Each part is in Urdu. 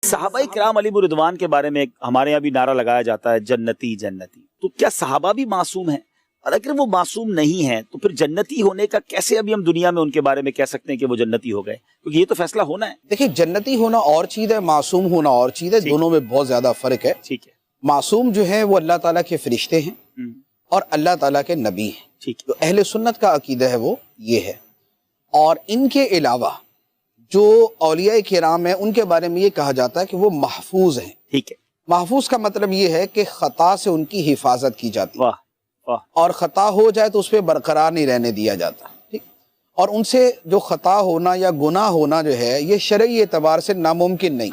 صحابہ کرام علیہ رضوان کے بارے میں ہمارے یہاں بھی نعرہ لگایا جاتا ہے جنتی جنتی، تو کیا صحابہ بھی معصوم ہیں؟ اور اگر وہ معصوم نہیں ہیں تو پھر جنتی ہونے کا کیسے ابھی ہم دنیا میں ان کے بارے میں کہہ سکتے ہیں کہ وہ جنتی ہو گئے؟ کیونکہ یہ تو فیصلہ ہونا ہے۔ دیکھیں، جنتی ہونا اور چیز ہے، معصوم ہونا اور چیز ہے، دونوں میں بہت زیادہ فرق ہے۔ ٹھیک ہے۔ معصوم جو ہے وہ اللہ تعالیٰ کے فرشتے ہیں اور اللہ تعالیٰ کے نبی ہیں۔ ٹھیک ہے۔ تو اہل سنت کا عقیدہ ہے وہ یہ ہے، اور ان کے علاوہ جو اولیاء کرام ہیں ان کے بارے میں یہ کہا جاتا ہے کہ وہ محفوظ ہیں۔ ٹھیک ہے۔ محفوظ کا مطلب یہ ہے کہ خطا سے ان کی حفاظت کی جاتی ہے، واہ واہ، اور خطا ہو جائے تو اس پہ برقرار نہیں رہنے دیا جاتا۔ ٹھیک، اور ان سے جو خطا ہونا یا گناہ ہونا جو ہے یہ شرعی اعتبار سے ناممکن نہیں،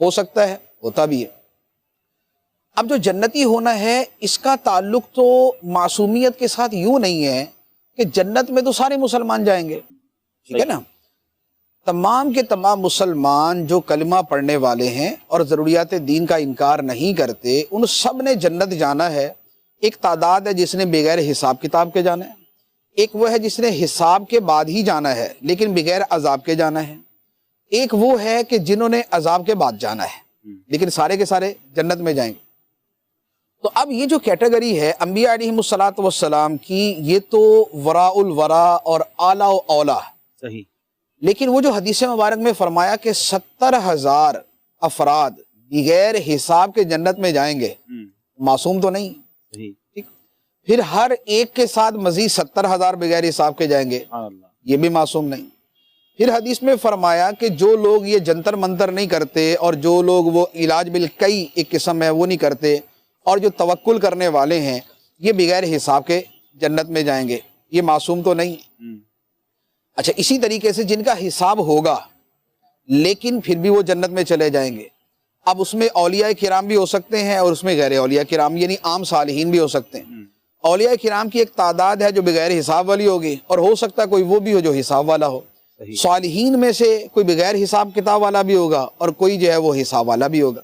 ہو سکتا ہے، ہوتا بھی ہے۔ اب جو جنتی ہونا ہے اس کا تعلق تو معصومیت کے ساتھ یوں نہیں ہے کہ جنت میں تو سارے مسلمان جائیں گے، ٹھیک ہے نا۔ تمام کے تمام مسلمان جو کلمہ پڑھنے والے ہیں اور ضروریات دین کا انکار نہیں کرتے، ان سب نے جنت جانا ہے۔ ایک تعداد ہے جس نے بغیر حساب کتاب کے جانا ہے، ایک وہ ہے جس نے حساب کے بعد ہی جانا ہے لیکن بغیر عذاب کے جانا ہے، ایک وہ ہے کہ جنہوں نے عذاب کے بعد جانا ہے لیکن سارے کے سارے جنت میں جائیں گے۔ تو اب یہ جو کیٹیگری ہے انبیاء علیہم الصلاۃ والسلام کی، یہ تو وراء الورا اور اعلیٰ و اولا، صحیح۔ لیکن وہ جو حدیث مبارک میں فرمایا کہ 70,000 افراد بغیر حساب کے جنت میں جائیں گے، معصوم تو نہیں، ٹھیک۔ پھر ہر ایک کے ساتھ مزید 70,000 بغیر حساب کے جائیں گے، یہ بھی معصوم نہیں۔ پھر حدیث میں فرمایا کہ جو لوگ یہ جنتر منتر نہیں کرتے اور جو لوگ وہ علاج بالکئی ایک قسم ہے وہ نہیں کرتے اور جو توکل کرنے والے ہیں، یہ بغیر حساب کے جنت میں جائیں گے، یہ معصوم تو نہیں۔ اچھا، اسی طریقے سے جن کا حساب ہوگا لیکن پھر بھی وہ جنت میں چلے جائیں گے، اب اس میں اولیاء کرام بھی ہو سکتے ہیں اور اس میں غیر اولیاء کرام یعنی عام صالحین بھی ہو سکتے ہیں۔ اولیاء کرام کی ایک تعداد ہے جو بغیر حساب والی ہوگی، اور ہو سکتا ہے کوئی وہ بھی ہو جو حساب والا ہو۔ صالحین میں سے کوئی بغیر حساب کتاب والا بھی ہوگا اور کوئی جو ہے وہ حساب والا بھی ہوگا۔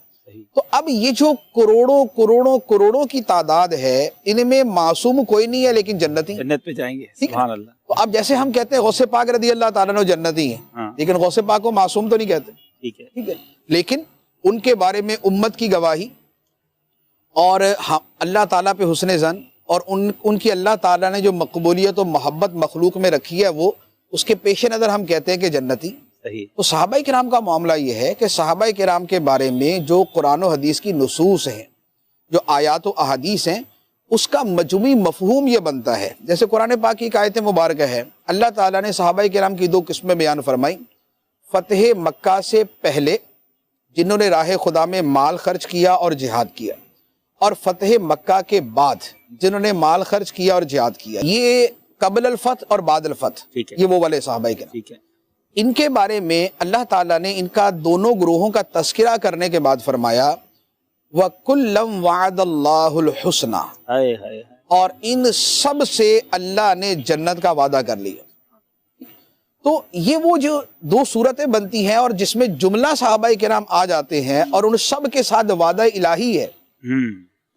تو اب یہ جو کروڑوں کروڑوں کروڑوں کی تعداد ہے، ان میں معصوم کوئی نہیں ہے لیکن جنتی جنت پہ جائیں گے، سبحان اللہ۔ تو اب جیسے ہم کہتے ہیں غوث پاک رضی اللہ تعالیٰ عنہ جنتی ہیں، لیکن غوث پاک کو معصوم تو نہیں کہتے، ٹھیک ہے، لیکن ان کے بارے میں امت کی گواہی اور اللہ تعالیٰ پہ حسن ظن اور ان کی اللہ تعالیٰ نے جو مقبولیت و محبت مخلوق میں رکھی ہے، وہ اس کے پیش نظر ہم کہتے ہیں کہ جنتی۔ تو صحابہ کرام کا معاملہ یہ ہے کہ صحابہ کرام کے بارے میں جو قرآن و حدیث کی نصوص ہیں، جو آیات و احادیث ہیں، اس کا مجموعی مفہوم یہ بنتا ہے۔ جیسے قرآن پاک کی ایک آیت مبارکہ ہے، اللہ تعالیٰ نے صحابہ کرام کی 2 قسمیں بیان فرمائی۔ فتح مکہ سے پہلے جنہوں نے راہ خدا میں مال خرچ کیا اور جہاد کیا، اور فتح مکہ کے بعد جنہوں نے مال خرچ کیا اور جہاد کیا، یہ قبل الفتح اور بعد الفتح، یہ وہ والے صحابہ کرام۔ ان کے بارے میں اللہ تعالیٰ نے ان کا دونوں گروہوں کا تذکرہ کرنے کے بعد فرمایا وَكُلًّا وَعَدَ اللَّهُ الْحُسْنَى، اور ان سب سے اللہ نے جنت کا وعدہ کر لیا۔ تو یہ وہ جو 2 صورتیں بنتی ہیں اور جس میں جملہ صحابہ کرام آ جاتے ہیں اور ان سب کے ساتھ وعدہ الہی ہے،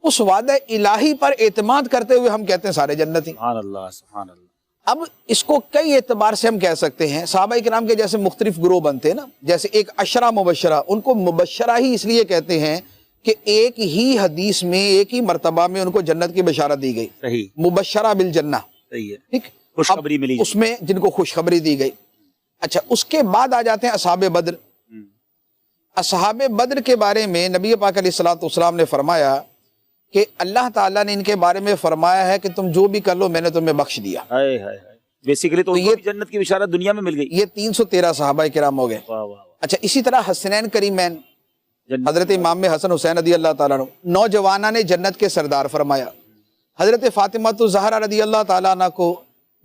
اس وعدہ الہی پر اعتماد کرتے ہوئے ہم کہتے ہیں سارے جنتی۔ سبحان اللہ، سبحان اللہ۔ اب اس کو کئی اعتبار سے ہم کہہ سکتے ہیں۔ صحابہ کرام کے جیسے مختلف گروہ بنتے ہیں نا، جیسے ایک عشرہ مبشرہ، ان کو مبشرہ ہی اس لیے کہتے ہیں کہ ایک ہی حدیث میں ایک ہی مرتبہ میں ان کو جنت کی بشارت دی گئی، صحیح، مبشرہ بالجنہ، صحیح ہے، ٹھیک، خوشخبری ملی اس میں جن کو خوشخبری دی گئی۔ اچھا، اس کے بعد آ جاتے ہیں اصحاب بدر۔ اصحاب بدر کے بارے میں نبی پاک علیہ الصلوۃ والسلام نے فرمایا کہ اللہ تعالیٰ نے ان کے بارے میں فرمایا ہے کہ تم جو بھی کر لو میں نے تمہیں بخش دیا۔ بیسیکلی تو یہ جنت کی بشارت دنیا میں مل گئی۔ یہ 313 صحابہ کرام ہو گئے۔ اچھا، اسی طرح حسنین کریمین حضرت امام حسن حسین رضی اللہ تعالیٰ عنہ، نوجوانہ نے جنت کے سردار فرمایا۔ حضرت فاطمہ الزہرا رضی اللہ تعالیٰ عنہ کو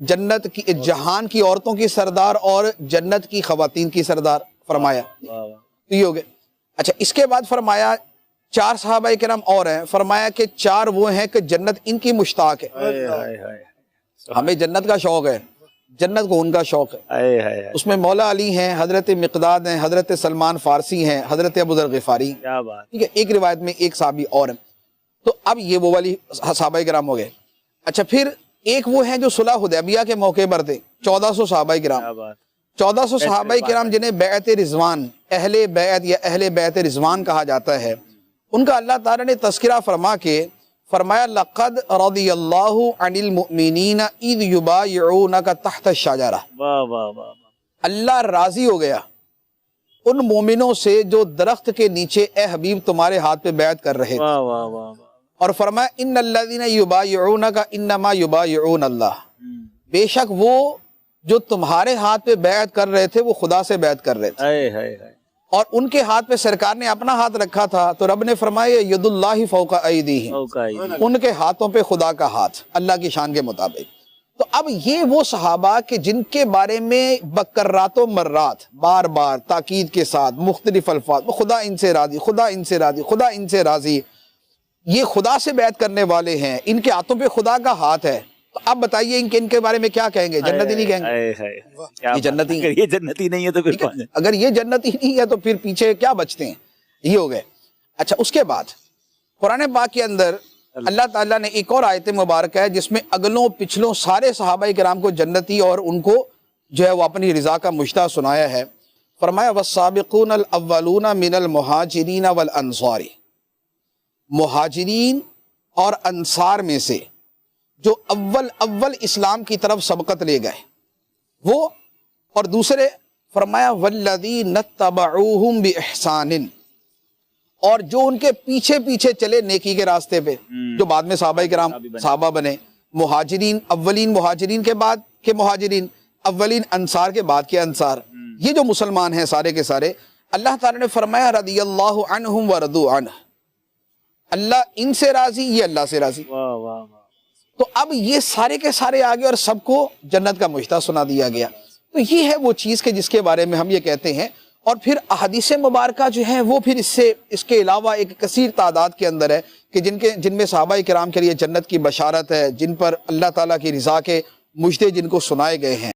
جنت کی، جہان کی عورتوں کی سردار اور جنت کی خواتین کی سردار فرمایا۔ تو یہ ہو گئے۔ اچھا، اس کے بعد فرمایا 4 صحابہ کرام اور ہیں، فرمایا کہ 4 وہ ہیں کہ جنت ان کی مشتاق ہے۔ ہمیں جنت کا شوق ہے، جنت کو ان کا شوق ہے۔ اس میں مولا علی ہیں، حضرت مقداد ہیں، حضرت سلمان فارسی ہیں، حضرت ابو ذر غفاری، ٹھیک ہے، ایک روایت میں ایک صحابی اور ہیں۔ تو اب یہ وہ والی صحابہ کرام ہو گئے۔ اچھا، پھر ایک وہ ہیں جو صلح حدیبیہ کے موقع پر تھے، 1400 صحابہ کرام، 1400 صحابہ کرام جنہیں بیعت رضوان اہل بیت یا اہل بیت رضوان کہا جاتا ہے، ان کا اللہ تعالیٰ نے تذکرہ فرما کے فرمایا لقد رضی اللہ عن المؤمنین اذ یبایعونک تحت الشجرہ، واہ واہ واہ، اللہ راضی ہو گیا ان مومنوں سے جو درخت کے نیچے اے حبیب تمہارے ہاتھ پہ بیعت کر رہے تھے، واہ واہ واہ، اور فرمایا ان الذین یبایعونک انما یبایعون اللہ، بے شک وہ جو تمہارے ہاتھ پہ بیعت کر رہے تھے وہ خدا سے بیعت کر رہے تھے، اور ان کے ہاتھ پہ سرکار نے اپنا ہاتھ رکھا تھا تو رب نے فرمایا ید اللہ فوق ایدیہم، ان کے ہاتھوں پہ خدا کا ہاتھ اللہ کی شان کے مطابق۔ تو اب یہ وہ صحابہ کہ جن کے بارے میں بکرات و مرات بار بار تاکید کے ساتھ مختلف الفاظ، خدا ان سے راضی، خدا ان سے راضی، خدا ان سے راضی، یہ خدا سے بیعت کرنے والے ہیں، ان کے ہاتھوں پہ خدا کا ہاتھ ہے، تو اب بتائیے ان کے بارے میں کیا کہیں گے؟ جنتی نہیں کہیں گے؟ یہ جنتی، یہ جنتی نہیں ہے تو پھر کون ہے؟ اگر یہ جنتی نہیں ہے تو پھر پیچھے کیا بچتے ہیں؟ یہ ہو گئے۔ اچھا، اس کے بعد قرآن پاک کے اندر اللہ تعالیٰ نے ایک اور آیت مبارکہ ہے جس میں اگلوں پچھلوں سارے صحابہ کرام کو جنتی اور ان کو جو ہے وہ اپنی رضا کا مشتاق سنایا ہے۔ فرمایا والسابقون الاولون من المہاجرین والانصار، مہاجرین اور انصار میں سے جو اول اسلام کی طرف سبقت لے گئے وہ، اور دوسرے فرمایا والذین اتبعوہم بإحسان، اور جو ان کے پیچھے پیچھے چلے نیکی کے راستے پہ، جو بعد میں صحابہ کرام صحابہ بنے، مہاجرین اولین مہاجرین کے بعد کے مہاجرین، اولین انصار کے بعد کے انصار، یہ جو مسلمان ہیں سارے کے سارے، اللہ تعالیٰ نے فرمایا رضی اللہ عنہم ورضوا عنہ، اللہ ان سے راضی، یہ اللہ سے راضی۔ تو اب یہ سارے کے سارے آگے اور سب کو جنت کا مشتاق سنا دیا گیا۔ تو یہ ہے وہ چیز کہ جس کے بارے میں ہم یہ کہتے ہیں، اور پھر احادیث مبارکہ جو ہیں وہ پھر اس کے علاوہ ایک کثیر تعداد کے اندر ہے کہ جن میں صحابہ کرام کے لیے جنت کی بشارت ہے، جن پر اللہ تعالیٰ کی رضا کے مجدے جن کو سنائے گئے ہیں۔